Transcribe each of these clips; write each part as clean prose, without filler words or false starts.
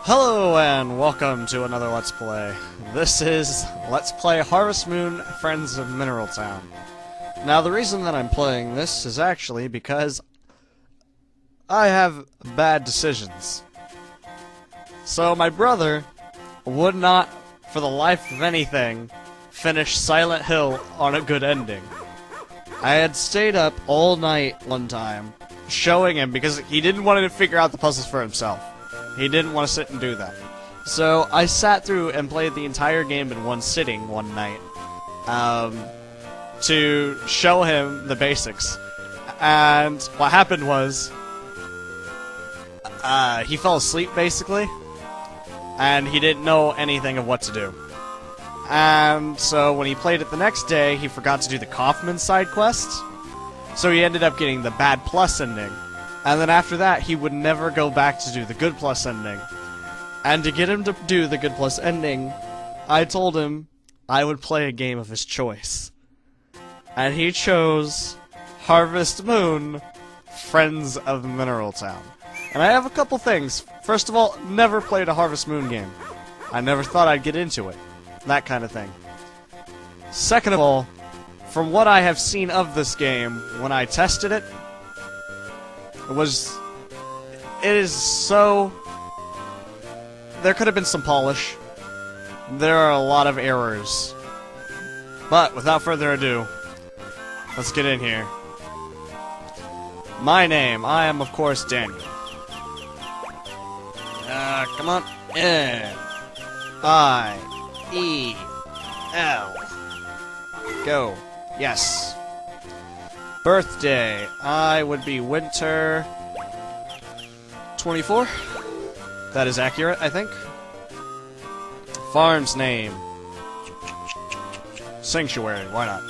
Hello and welcome to another Let's Play. This is Let's Play Harvest Moon Friends of Mineral Town. Now the reason that I'm playing this is actually because I have bad decisions. So my brother would not, for the life of anything, finish Silent Hill on a good ending. I had stayed up all night one time, showing him because he didn't want to figure out the puzzles for himself. He didn't want to sit and do that. So I sat through and played the entire game in one sitting one night to show him the basics. And what happened was he fell asleep basically, and he didn't know anything of what to do. And so when he played it the next day, he forgot to do the Kaufman side quest, so he ended up getting the bad plus ending. And then after that, he would never go back to do the good plus ending. And to get him to do the good plus ending, I told him I would play a game of his choice. And he chose Harvest Moon, Friends of Mineral Town. And I have a couple things. First of all, never played a Harvest Moon game. I never thought I'd get into it. That kind of thing. Second of all, from what I have seen of this game, when I tested it, it is so... There could have been some polish. There are a lot of errors. But, without further ado, let's get in here. My name, I am of course Daniel. Come on. N I E L. Go. Yes. Birthday, I would be Winter 24. That is accurate, I think. Farm's name, Sanctuary, why not?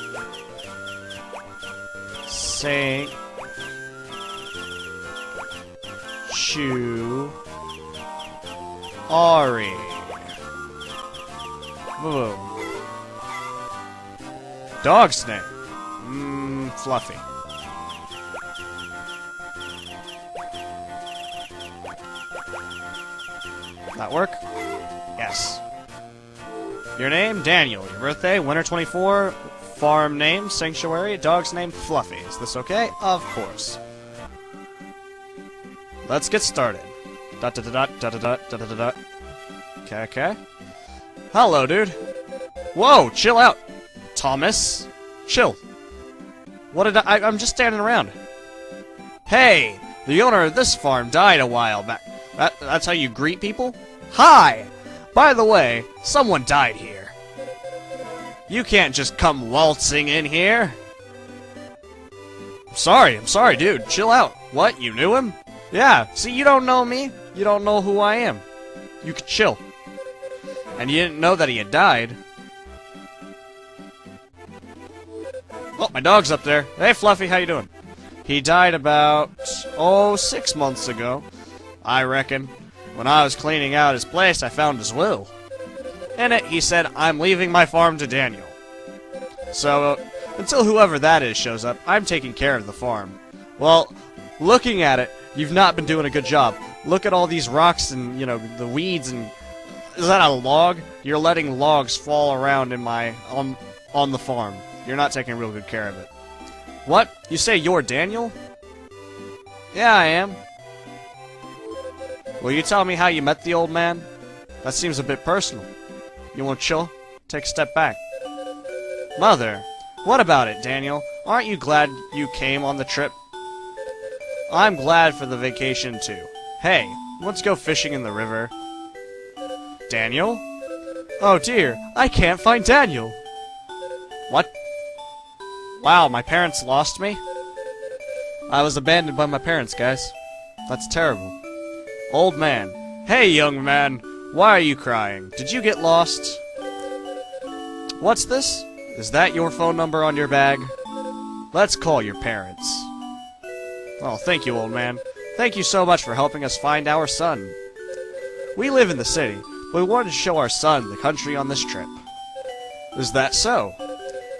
Ari. Boom. Dog's name. Fluffy. That work? Yes. Your name? Daniel. Your birthday? Winter 24. Farm name? Sanctuary. Dog's name? Fluffy. Is this okay? Of course. Let's get started. Dot dot dot dot dot dot dot dot. Okay, okay. Hello, dude. Whoa, chill out. Thomas. Chill. What did I'm just standing around. Hey, the owner of this farm died a while back. That's how you greet people? Hi! By the way, someone died here. You can't just come waltzing in here. I'm sorry, dude. Chill out. What, you knew him? Yeah, see, you don't know me. You don't know who I am. You could chill. And you didn't know that he had died. Oh, my dog's up there. Hey, Fluffy, how you doing? He died about, 6 months ago, I reckon. When I was cleaning out his place, I found his will. In it, he said, I'm leaving my farm to Daniel. So, until whoever that is shows up, I'm taking care of the farm. Well, looking at it, you've not been doing a good job. Look at all these rocks and, you know, the weeds and... Is that a log? You're letting logs fall around in my... on the farm. You're not taking real good care of it. What? You say you're Daniel? Yeah, I am. Will you tell me how you met the old man? That seems a bit personal. You want to chill? Take a step back. Mother, what about it, Daniel? Aren't you glad you came on the trip? I'm glad for the vacation, too. Hey, let's go fishing in the river. Daniel? Oh dear, I can't find Daniel. What? Wow, my parents lost me? I was abandoned by my parents, guys. That's terrible. Old man. Hey, young man. Why are you crying? Did you get lost? What's this? Is that your phone number on your bag? Let's call your parents. Oh, thank you, old man. Thank you so much for helping us find our son. We live in the city, but we wanted to show our son the country on this trip. Is that so?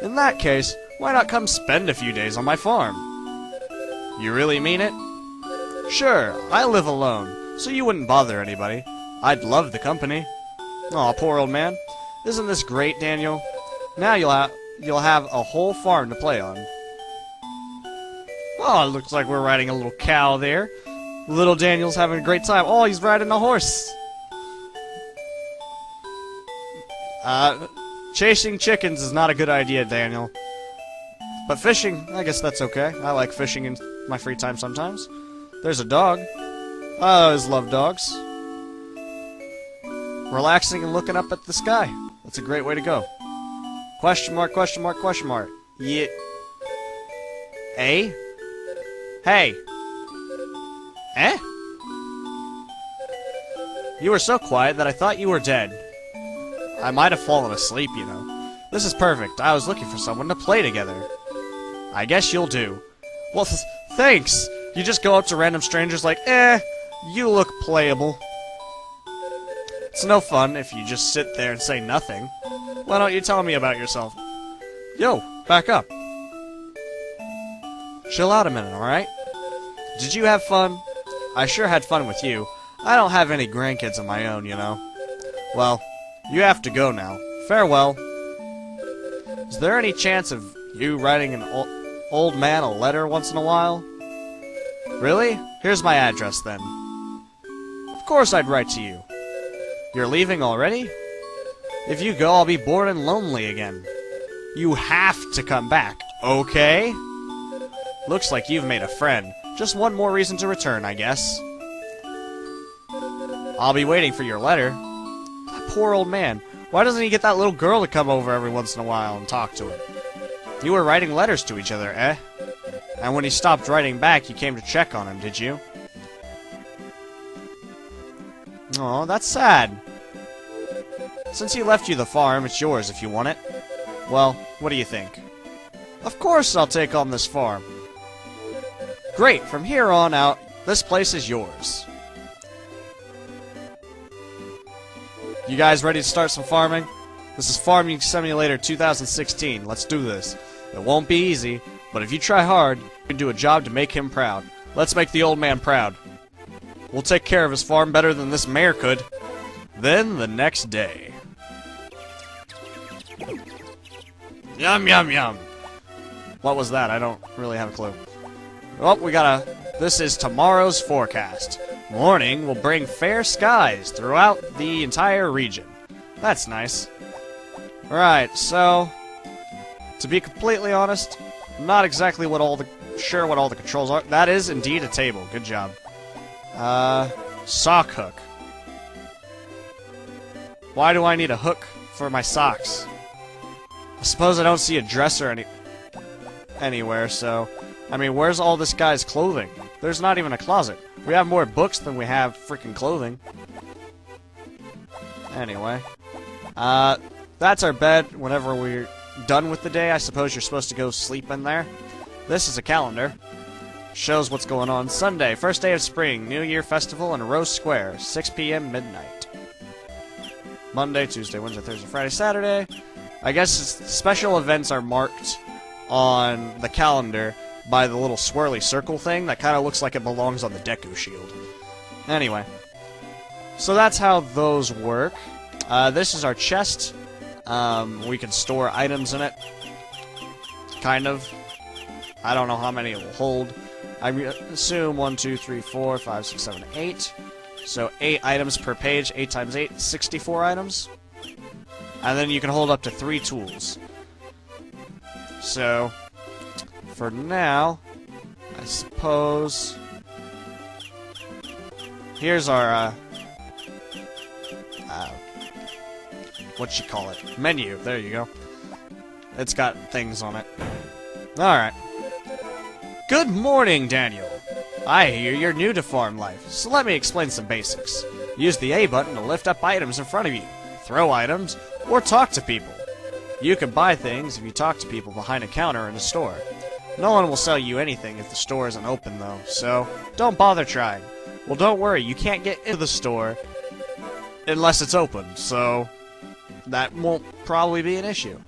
In that case, why not come spend a few days on my farm? You really mean it? Sure, I live alone, so you wouldn't bother anybody. I'd love the company. Aw, poor old man. Isn't this great, Daniel? Now you'll have a whole farm to play on. Oh, it looks like we're riding a little cow there. Little Daniel's having a great time. Oh, he's riding a horse. Chasing chickens is not a good idea, Daniel. But fishing, I guess that's okay. I like fishing in my free time sometimes. There's a dog. I always love dogs. Relaxing and looking up at the sky. That's a great way to go. Question mark, question mark, question mark. Yeah. Eh? Hey. Eh? You were so quiet that I thought you were dead. I might have fallen asleep, you know. This is perfect. I was looking for someone to play together. I guess you'll do. Well, thanks! You just go up to random strangers like, you look playable. It's no fun if you just sit there and say nothing. Why don't you tell me about yourself? Yo, back up. Chill out a minute, alright? Did you have fun? I sure had fun with you. I don't have any grandkids of my own, you know. Well, you have to go now. Farewell. Is there any chance of you writing an old man a letter once in a while? Really? Here's my address, then. Of course I'd write to you. You're leaving already? If you go, I'll be bored and lonely again. You have to come back, okay? Looks like you've made a friend. Just one more reason to return, I guess. I'll be waiting for your letter. That poor old man. Why doesn't he get that little girl to come over every once in a while and talk to him? You were writing letters to each other, eh? And when he stopped writing back, you came to check on him, did you? Aw, that's sad. Since he left you the farm, it's yours if you want it. Well, what do you think? Of course I'll take on this farm. Great, from here on out, this place is yours. You guys ready to start some farming? This is Farming Simulator 2016. Let's do this. It won't be easy, but if you try hard, you can do a job to make him proud. Let's make the old man proud. We'll take care of his farm better than this mayor could. Then, the next day. Yum, yum, yum. What was that? I don't really have a clue. Oh, we got this is tomorrow's forecast. Morning will bring fair skies throughout the entire region. That's nice. Alright, so, to be completely honest, I'm not exactly sure what all the controls are. That is indeed a table. Good job. Sock hook. Why do I need a hook for my socks? I suppose I don't see a dresser anywhere, so... I mean, where's all this guy's clothing? There's not even a closet. We have more books than we have freaking clothing. Anyway. That's our bed. Whenever we're done with the day, I suppose you're supposed to go sleep in there. This is a calendar. Shows what's going on. Sunday, first day of spring, New Year Festival in Rose Square, 6 p.m. midnight. Monday, Tuesday, Wednesday, Thursday, Friday, Saturday. I guess special events are marked on the calendar by the little swirly circle thing that kind of looks like it belongs on the Deku shield. Anyway. So that's how those work. This is our chest. We can store items in it. Kind of. I don't know how many it will hold. I assume 1, 2, 3, 4, 5, 6, 7, 8. So 8 items per page. 8 times 8, 64 items. And then you can hold up to 3 tools. So, for now, I suppose... Here's our, what you call it? Menu. There you go. It's got things on it. Alright. Good morning, Daniel. I hear you're new to farm life, so let me explain some basics. Use the A button to lift up items in front of you, throw items, or talk to people. You can buy things if you talk to people behind a counter in a store. No one will sell you anything if the store isn't open, though, so don't bother trying. Well, don't worry, you can't get into the store unless it's open, so that won't probably be an issue.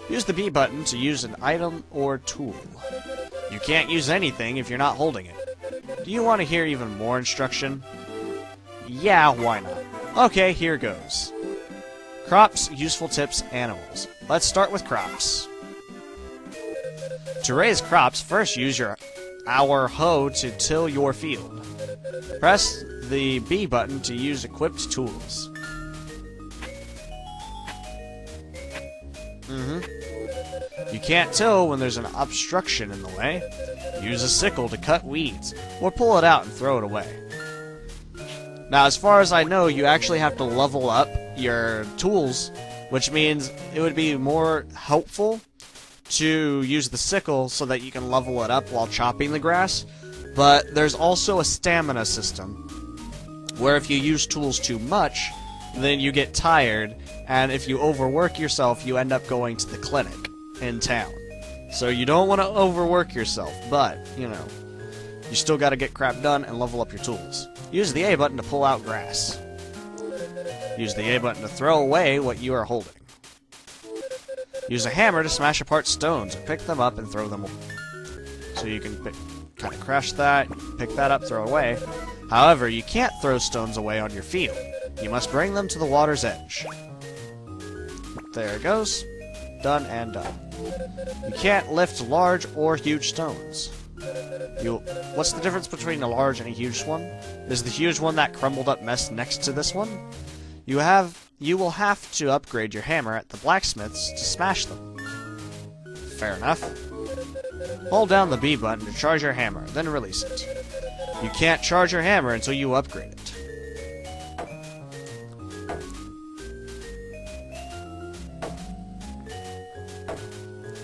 Use the B button to use an item or tool. You can't use anything if you're not holding it. Do you want to hear even more instruction? Yeah, why not? Okay, here goes. Crops, useful tips, animals. Let's start with crops. To raise crops, first use our hoe to till your field. Press the B button to use equipped tools. You can't till when there's an obstruction in the way. Use a sickle to cut weeds, or pull it out and throw it away. Now, as far as I know, you actually have to level up your tools, which means it would be more helpful to use the sickle so that you can level it up while chopping the grass. But there's also a stamina system, where if you use tools too much, then you get tired, and if you overwork yourself, you end up going to the clinic in town. So you don't want to overwork yourself, but, you know, you still got to get crap done and level up your tools. Use the A button to pull out grass. Use the A button to throw away what you are holding. Use a hammer to smash apart stones, or pick them up and throw them away. So you can kind of crush that, pick that up, throw away. However, you can't throw stones away on your field. You must bring them to the water's edge. There it goes. Done and done. You can't lift large or huge stones. What's the difference between a large and a huge one? Is the huge one that crumbled up mess next to this one? You will have to upgrade your hammer at the blacksmiths to smash them. Fair enough. Hold down the B button to charge your hammer, then release it. You can't charge your hammer until you upgrade it.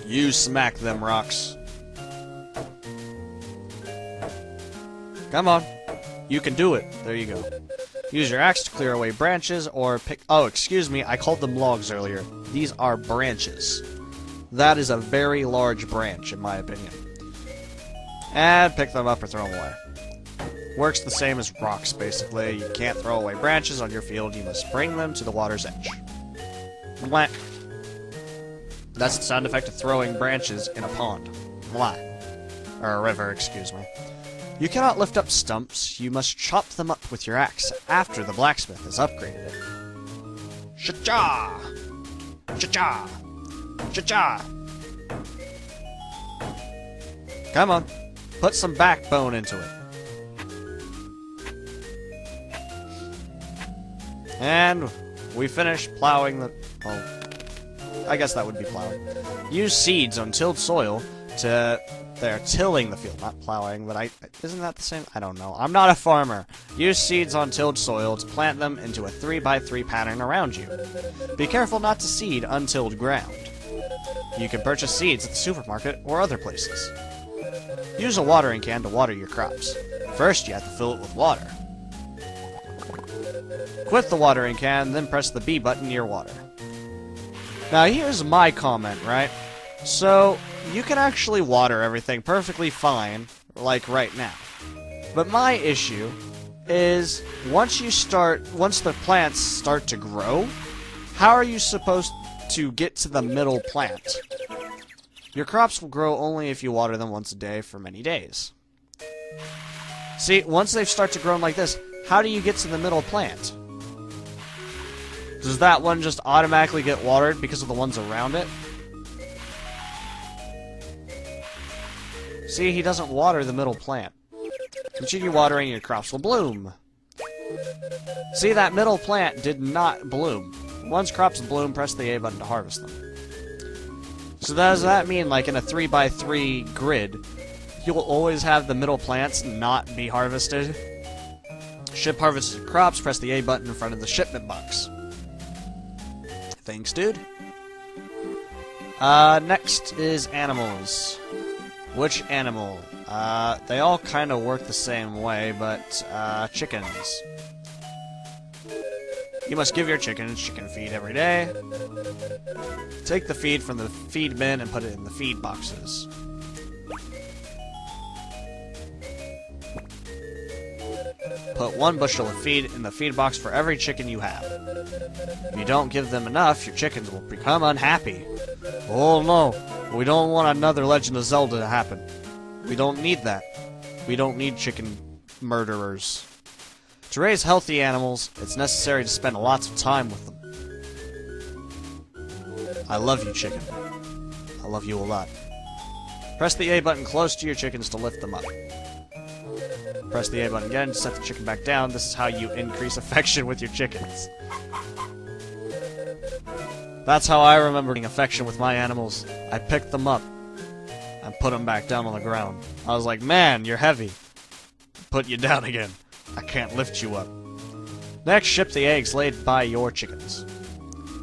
You smack them rocks. Come on. You can do it. There you go. Use your axe to clear away branches or pick... Oh, excuse me. I called them logs earlier. These are branches. That is a very large branch, in my opinion. And pick them up or throw them away. Works the same as rocks, basically. You can't throw away branches on your field. You must bring them to the water's edge. Blank. That's the sound effect of throwing branches in a pond. Blah. Or a river, excuse me. You cannot lift up stumps. You must chop them up with your axe after the blacksmith has upgraded it. Cha-cha! Cha-cha! Cha-cha! Come on. Put some backbone into it. And we finish plowing the... Oh, I guess that would be plowing. Use seeds on tilled soil to... They're tilling the field, not plowing, but isn't that the same? I don't know. I'm not a farmer. Use seeds on tilled soil to plant them into a 3x3 pattern around you. Be careful not to seed untilled ground. You can purchase seeds at the supermarket or other places. Use a watering can to water your crops. First, you have to fill it with water. Quit the watering can, then press the B button near water. Now, here's my comment, right? So, you can actually water everything perfectly fine, like right now. But my issue is, once the plants start to grow, how are you supposed to get to the middle plant? Your crops will grow only if you water them once a day for many days. See, once they start to grow like this, how do you get to the middle plant? Does that one just automatically get watered because of the ones around it? See, he doesn't water the middle plant. Continue watering, your crops will bloom. See, that middle plant did not bloom. Once crops bloom, press the A button to harvest them. So does that mean, like, in a 3x3 grid, you'll always have the middle plants not be harvested? Ship harvested crops, press the A button in front of the shipment box. Thanks, dude. Next is animals. Which animal? They all kind of work the same way, but, chickens. You must give your chickens chicken feed every day. Take the feed from the feed bin and put it in the feed boxes. Put 1 bushel of feed in the feed box for every chicken you have. If you don't give them enough, your chickens will become unhappy. Oh no, we don't want another Legend of Zelda to happen. We don't need that. We don't need chicken murderers. To To raise healthy animals, it's necessary to spend lots of time with them. I love you, chicken. I love you a lot. Press the A button close to your chickens to lift them up. Press the A button again to set the chicken back down. This is how you increase affection with your chickens. That's how I remember getting affection with my animals. I picked them up and put them back down on the ground. I was like, man, you're heavy. Put you down again. I can't lift you up. Next, ship the eggs laid by your chickens.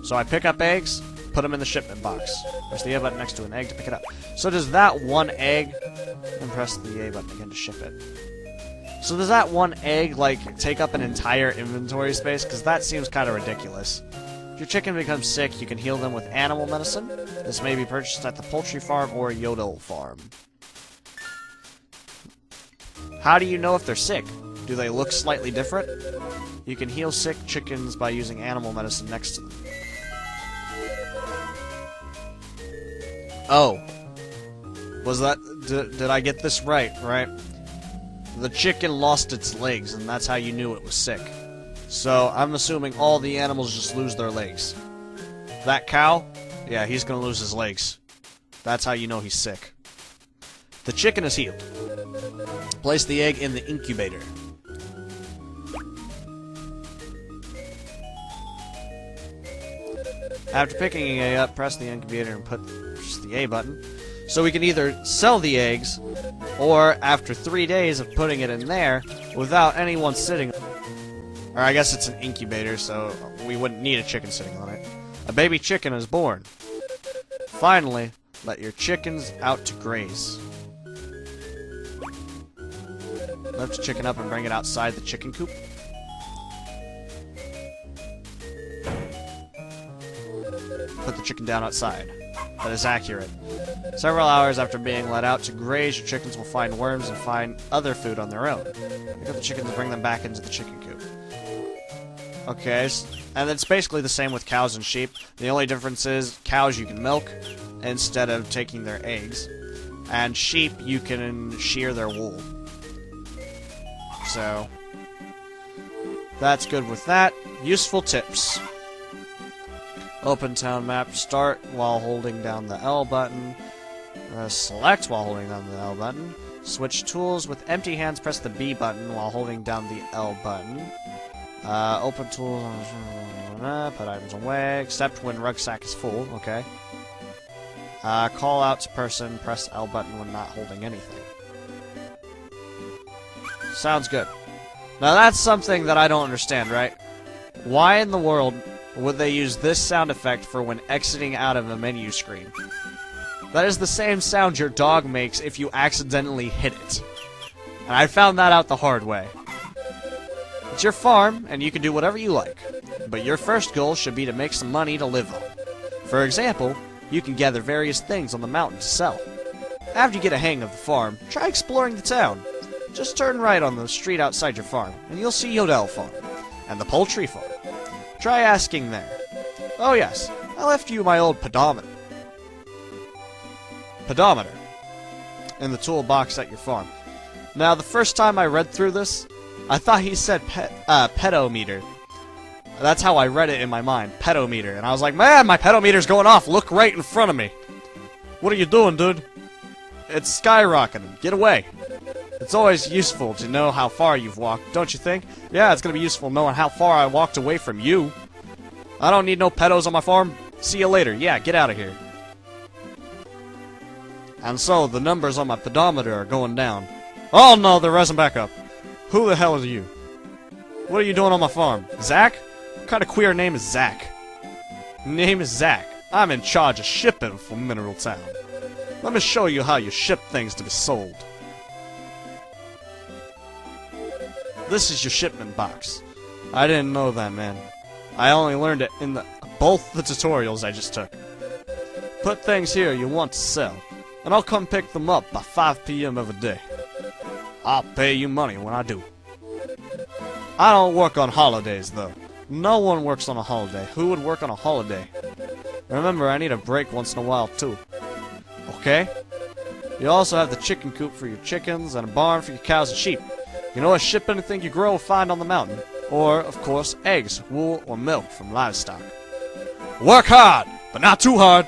So I pick up eggs, put them in the shipment box. Press the A button next to an egg to pick it up. So does that one egg... And press the A button again to ship it. So does that one egg, like, take up an entire inventory space? Because that seems kind of ridiculous. If your chicken becomes sick, you can heal them with animal medicine. This may be purchased at the poultry farm or Yodel farm. How do you know if they're sick? Do they look slightly different? You can heal sick chickens by using animal medicine next to them. Oh. Was that... Did I get this right? The chicken lost its legs, and that's how you knew it was sick. So, I'm assuming all the animals just lose their legs. That cow? Yeah, he's gonna lose his legs. That's how you know he's sick. The chicken is healed. Place the egg in the incubator. After picking an egg up, press the incubator and push the A button. So we can either sell the eggs, or after 3 days of putting it in there, without anyone sitting... Or I guess it's an incubator, so we wouldn't need a chicken sitting on it. A baby chicken is born. Finally, let your chickens out to graze. Lift the chicken up and bring it outside the chicken coop. Put the chicken down outside. That is accurate. Several hours after being let out to graze, your chickens will find worms and find other food on their own. Pick up the chickens and bring them back into the chicken coop. Okay, and it's basically the same with cows and sheep. The only difference is cows you can milk instead of taking their eggs, and sheep you can shear their wool. So, that's good with that. Useful tips. Open town map, start while holding down the L button. Select while holding down the L button. Switch tools. With empty hands, press the B button while holding down the L button. Open tools. Put items away, except when rucksack is full. Okay. Call out to person. Press L button when not holding anything. Sounds good. Now that's something that I don't understand, right? Why in the world would they use this sound effect for when exiting out of a menu screen? That is the same sound your dog makes if you accidentally hit it. And I found that out the hard way. It's your farm, and you can do whatever you like. But your first goal should be to make some money to live on. For example, you can gather various things on the mountain to sell. After you get a hang of the farm, try exploring the town. Just turn right on the street outside your farm, and you'll see Yodel Farm, and the poultry farm. Try asking there. Oh yes, I left you my old pedometer. In the toolbox at your farm. Now, the first time I read through this, I thought he said pedometer. That's how I read it in my mind, pedometer. And I was like, man, my pedometer's going off. Look right in front of me. What are you doing, dude? It's skyrocketing. Get away. It's always useful to know how far you've walked, don't you think? Yeah, it's gonna be useful knowing how far I walked away from you. I don't need no pedos on my farm. See you later. Yeah, get out of here. And so, the numbers on my pedometer are going down. Oh no, they're rising back up. Who the hell are you? What are you doing on my farm? Zach? What kind of queer name is Zach? Name is Zach. I'm in charge of shipping for Mineral Town. Let me show you how you ship things to be sold. This is your shipment box. I didn't know that, man. I only learned it in both the tutorials I just took. Put things here you want to sell, and I'll come pick them up by 5 p.m. every day. I'll pay you money when I do. I don't work on holidays, though. No one works on a holiday. Who would work on a holiday? Remember, I need a break once in a while, too. Okay? You also have the chicken coop for your chickens and a barn for your cows and sheep. You can always ship anything you grow or find on the mountain. Or, of course, eggs, wool, or milk from livestock. Work hard, but not too hard.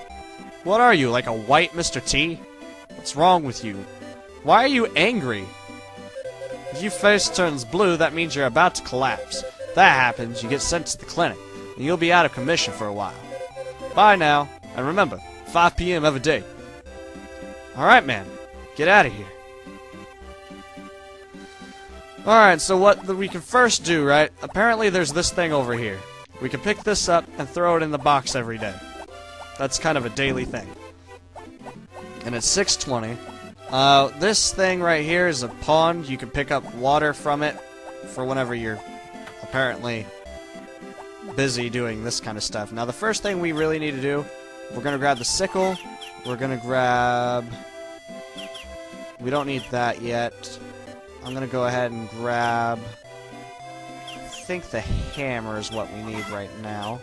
What are you, like a white Mr. T? What's wrong with you? Why are you angry? If your face turns blue, that means you're about to collapse. If that happens, you get sent to the clinic, and you'll be out of commission for a while. Bye now, and remember, 5 p.m. every day. Alright, man. Get out of here. Alright, so what we can first do, right? Apparently there's this thing over here. We can pick this up and throw it in the box every day. That's kind of a daily thing. And it's 6:20. This thing right here is a pond. You can pick up water from it for whenever you're apparently busy doing this kind of stuff. Now, the first thing we really need to do, we're going to grab the sickle. We're going to grab... We don't need that yet. I'm going to go ahead and grab... I think the hammer is what we need right now.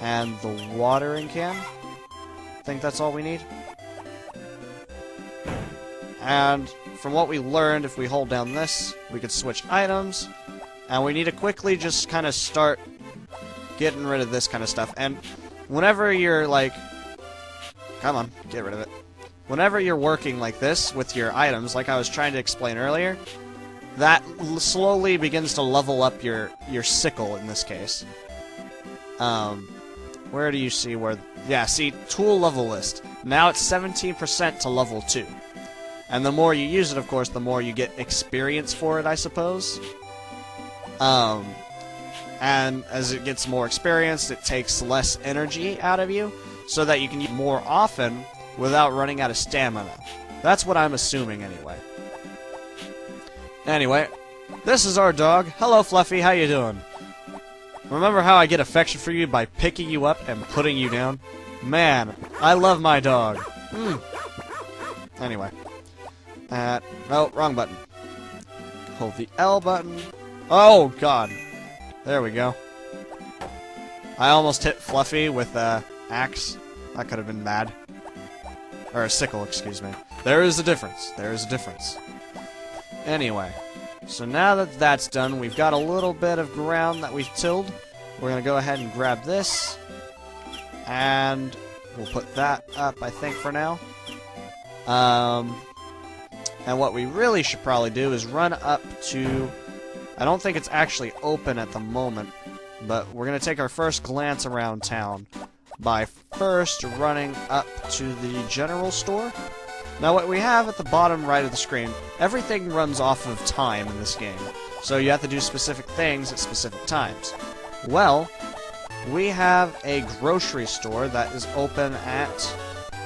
And the watering can. I think that's all we need. And from what we learned, if we hold down this, we could switch items. And we need to quickly just kind of start getting rid of this kind of stuff. And whenever you're like... Come on, get rid of it. Whenever you're working like this with your items, like I was trying to explain earlier, that slowly begins to level up your sickle in this case. Where do you see where... Yeah, see, tool level list. Now it's 17% to level 2. And the more you use it, of course, the more you get experience for it, I suppose. And as it gets more experience, it takes less energy out of you, so that you can use more often without running out of stamina. That's what I'm assuming, anyway. Anyway, this is our dog. Hello, Fluffy, how you doing? Remember how I get affection for you by picking you up and putting you down? Man, I love my dog. Anyway. No, wrong button. Hold the L button. Oh, God. There we go. I almost hit Fluffy with a axe. That could have been bad. Or a sickle, excuse me. There is a difference. There is a difference. Anyway. So now that that's done, we've got a little bit of ground that we've tilled. We're going to go ahead and grab this. And we'll put that up, I think, for now. And what we really should probably do is run up to... I don't think it's actually open at the moment, but we're going to take our first glance around town by first running up to the general store. Now, what we have at the bottom right of the screen, everything runs off of time in this game, so you have to do specific things at specific times. Well, we have a grocery store that is open at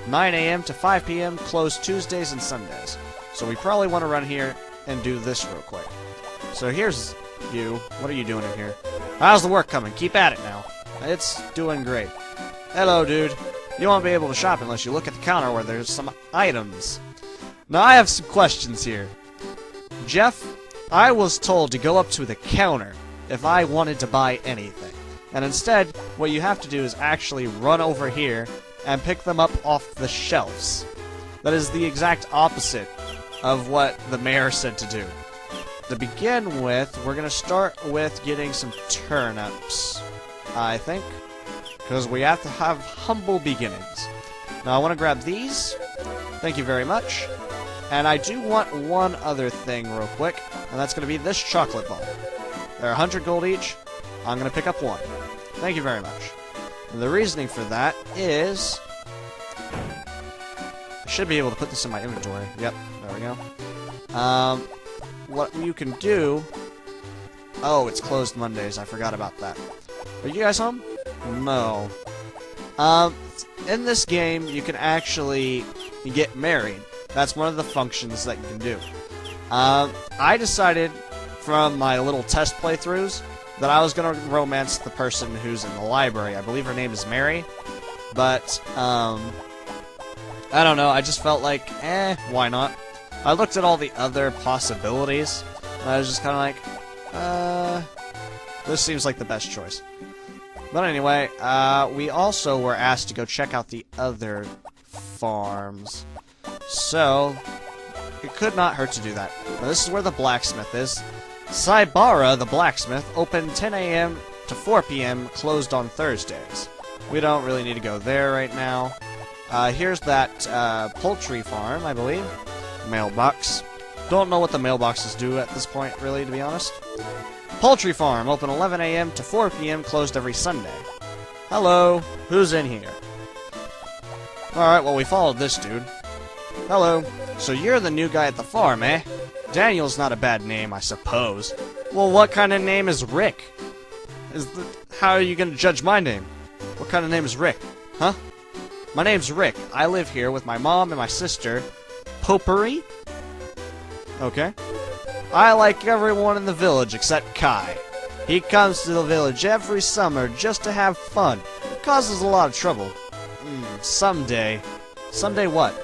9 a.m. to 5 p.m., closed Tuesdays and Sundays. So we probably want to run here and do this real quick. So here's you. What are you doing in here? How's the work coming? Keep at it now. It's doing great. Hello, dude. You won't be able to shop unless you look at the counter where there's some items. Now, I have some questions here. Jeff, I was told to go up to the counter if I wanted to buy anything. And instead, what you have to do is actually run over here and pick them up off the shelves. That is the exact opposite of what the mayor said to do. To begin with, we're going to start with getting some turnips, I think. Because we have to have humble beginnings. Now, I want to grab these. Thank you very much. And I do want one other thing real quick, and that's going to be this chocolate bar. They're 100 gold each. I'm going to pick up one. Thank you very much. And the reasoning for that is... I should be able to put this in my inventory. Yep, there we go. What you can do... Oh, it's closed Mondays. I forgot about that. Are you guys home? No. In this game, you can actually get married. That's one of the functions that you can do. I decided from my little test playthroughs that I was going to romance the person who's in the library. I believe her name is Mary. But, I don't know. I just felt like, why not? I looked at all the other possibilities, and I was just kind of like, this seems like the best choice. But anyway, we also were asked to go check out the other farms. So, it could not hurt to do that. Now, this is where the blacksmith is. Saibara, the blacksmith, open 10 a.m. to 4 p.m., closed on Thursdays. We don't really need to go there right now. Here's that poultry farm, I believe. Mailbox. Don't know what the mailboxes do at this point, really, to be honest. Poultry farm, open 11 a.m. to 4 p.m., closed every Sunday. Hello, who's in here? Alright, well, we followed this dude. Hello. So you're the new guy at the farm, eh? Daniel's not a bad name, I suppose. Well, what kind of name is Rick? How are you gonna judge my name? What kind of name is Rick? Huh? My name's Rick. I live here with my mom and my sister. Potpourri? Okay. I like everyone in the village except Kai. He comes to the village every summer just to have fun. Causes a lot of trouble. Someday. Someday what?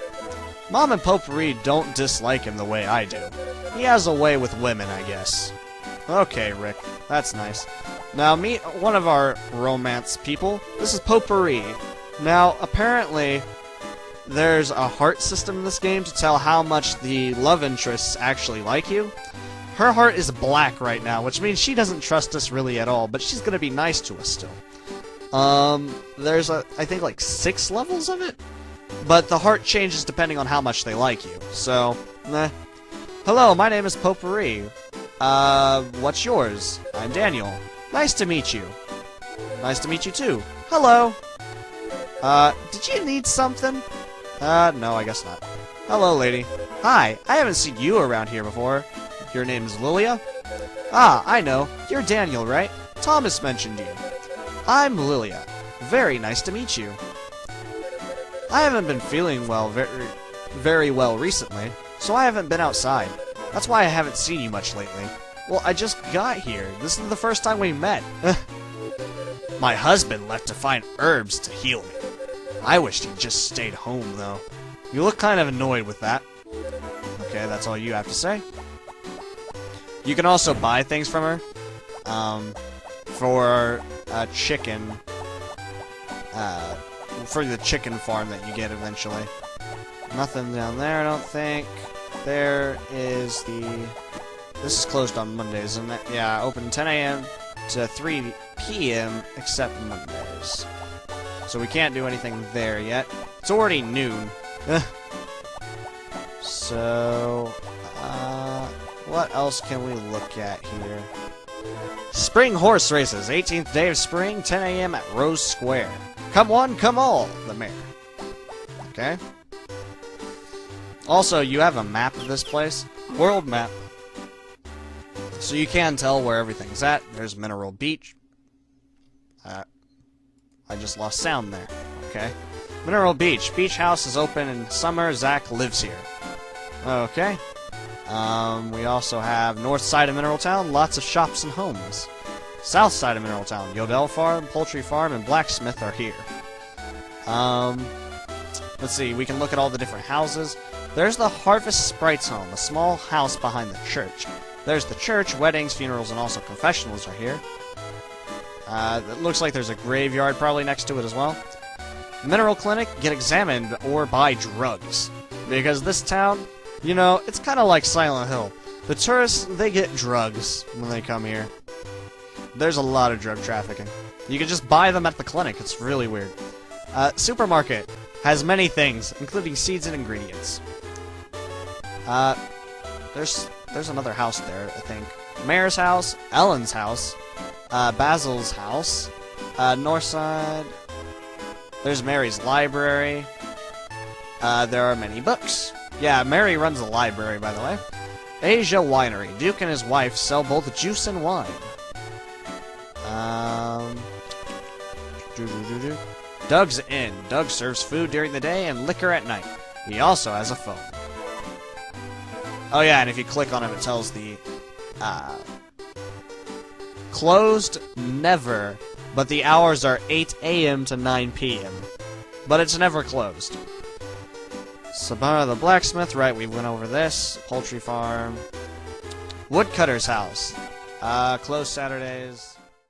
Mom and Potpourri don't dislike him the way I do. He has a way with women, I guess. Okay, Rick. That's nice. Now, meet one of our romance people. This is Potpourri. Now, apparently, there's a heart system in this game to tell how much the love interests actually like you. Her heart is black right now, which means she doesn't trust us really at all, but she's gonna be nice to us still. There's I think like 6 levels of it? But the heart changes depending on how much they like you, so, Hello, my name is Potpourri. What's yours? I'm Daniel. Nice to meet you. Nice to meet you too. Hello. Did you need something? No, I guess not. Hello, lady. Hi, I haven't seen you around here before. Your name's Lilia? Ah, I know. You're Daniel, right? Thomas mentioned you. I'm Lilia. Very nice to meet you. I haven't been feeling well very well recently, so I haven't been outside. That's why I haven't seen you much lately. Well, I just got here. This is the first time we met. My husband left to find herbs to heal me. I wished he'd just stayed home, though. You look kind of annoyed with that. Okay, that's all you have to say. You can also buy things from her. For a chicken. For the chicken farm that you get eventually. Nothing down there, I don't think. There is the... This is closed on Mondays, isn't it? Yeah, open 10 a.m. to 3 p.m. except Mondays. So we can't do anything there yet. It's already noon. So... what else can we look at here? Spring horse races, 18th day of spring, 10 a.m. at Rose Square. Come one, come all, the mayor. Okay. Also, you have a map of this place. World map. So you can tell where everything's at. There's Mineral Beach. I just lost sound there. Okay. Mineral Beach. Beach house is open in summer. Zach lives here. Okay. We also have north side of Mineral Town. Lots of shops and homes. South side of Mineral Town. Yodel Farm, Poultry Farm, and Blacksmith are here. Let's see. We can look at all the different houses. There's the Harvest Sprites home, a small house behind the church. There's the church, weddings, funerals, and also confessionals are here. It looks like there's a graveyard probably next to it as well. Mineral Clinic, get examined or buy drugs. Because this town, you know, it's kind of like Silent Hill. The tourists, they get drugs when they come here. There's a lot of drug trafficking. You can just buy them at the clinic, it's really weird. Supermarket has many things, including seeds and ingredients. There's another house there, I think. Mayor's house, Ellen's house, Basil's house, north side. There's Mary's library. There are many books. Yeah, Mary runs a library, by the way. Asia Winery. Duke and his wife sell both juice and wine. Doug's Inn. Doug serves food during the day and liquor at night. He also has a phone. Oh yeah, and if you click on it, it tells the, closed, never, but the hours are 8 a.m. to 9 p.m. But it's never closed. Sabana the blacksmith, right, we went over this. Poultry farm. Woodcutter's house. Closed Saturdays.